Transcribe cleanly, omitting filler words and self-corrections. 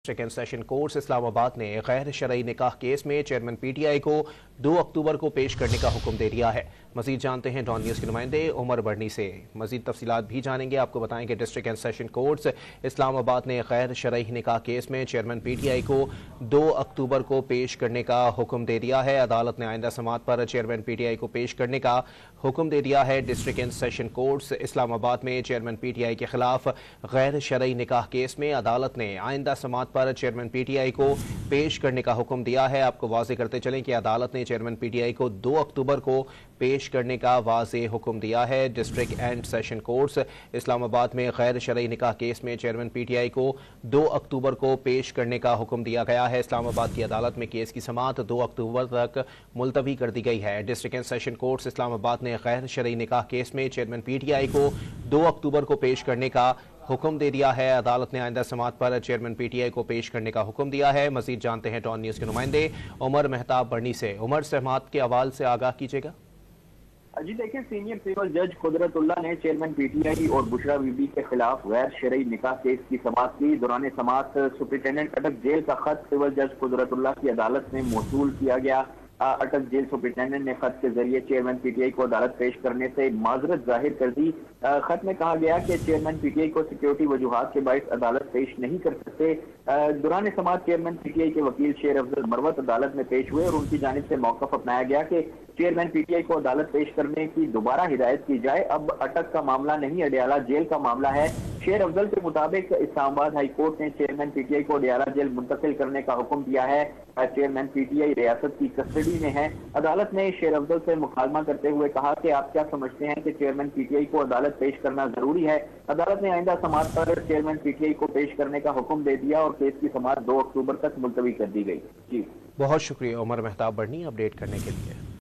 Second session court Islamabad ने गैर शरई निकाह केस में चेयरमैन पीटीआई को 2 अक्टूबर को पेश करने का हुक्म दे दिया है। मजीद जानते हैं डॉन न्यूज़ के नुमाइंदे उमर बढ़नी से। मजीद तफसीलात भी जानेंगे। आपको बताएं कि district and session court Islamabad ने गैर शरई निकाह केस में चेयरमैन पीटीआई को 2 अक्टूबर को पेश करने का हुक्म दे दिया है। अदालत ने आइंदा समात पर चेयरमैन पीटीआई को पेश करने का हुक्म दे दिया है। District and session court Islamabad में चेयरमैन पीटीआई के खिलाफ गैर शरई निकाह केस में अदालत ने आइंदा समात पर चेयरमैन पीटीआई को पेश करने का हुक्म दिया है। आपको वाज़ेह करते चलें कि अदालत ने चेयरमैन पीटीआई को 2 अक्टूबर को पेश करने का वाज़ेह हुक्म दिया है। District and session courts Islamabad में गैर शरई निकाह केस में चेयरमैन पीटीआई को 2 अक्टूबर को पेश करने का हुक्म दिया गया है। इस्लामाबाद की अदालत में केस की समाअत 2 अक्टूबर तक मुलतवी कर दी गई है। District and session courts Islamabad ने गैर शरई निकाह केस में चेयरमैन पीटीआई को 2 अक्टूबर को पेश करने का हुक्म दे दिया है। अदालत ने आइंदा समात पर चेयरमैन पीटीआई को पेश करने का हुक्म दिया है। मजीद जानते हैं टॉन न्यूज़ के नुमाइंदे उमर मेहताब बढ़नी से। उमर, समात के अहवाल से आगाह कीजिएगा। जी देखिए, सीनियर सिविल जज कुदरतुल्लाह ने चेयरमैन पीटीआई और बुशरा बीबी के खिलाफ गैर शरई निकाह केस की समाअत की। दौरान समाअत सुप्रिंटेंडेंट अटक जेल का खत सिविल जज कुदरतुल्लाह की अदालत में मौसूल किया गया। अटक जेल सुप्रिंटेंडेंट ने खत के जरिए चेयरमैन पीटीआई को अदालत पेश करने से माजरत जाहिर कर दी। खत में कहा गया कि चेयरमैन पीटीआई को सिक्योरिटी वजूहात के बाइस अदालत पेश नहीं कर सकते। दौरान समाअत चेयरमैन पीटीआई के वकील शेर अफजल मरवत अदालत में पेश हुए और उनकी जानिब से मौक़िफ़ अपनाया गया कि चेयरमैन पीटीआई को अदालत पेश करने की दोबारा हिदायत की जाए। अब अटक का मामला नहीं, अडियाला जेल का मामला है। शेर अफजल के मुताबिक इस्लामाबाद हाई कोर्ट ने चेयरमैन पीटीआई को अडियाला जेल मुंतकिल करने का हुक्म दिया है। चेयरमैन पीटीआई रियासत की कस्टडी में है। अदालत ने शेर अफजल से मुकालमा करते हुए कहा कि आप क्या समझते हैं कि चेयरमैन पीटीआई को अदालत पेश करना जरूरी है। अदालत ने आइंदा समाअत पर चेयरमैन पीटीआई को पेश करने का हुक्म दे दिया और केस की समाअत 2 अक्टूबर तक मुलतवी कर दी गई। जी, बहुत शुक्रिया उमर मेहताब बढ़नी अपडेट करने के लिए।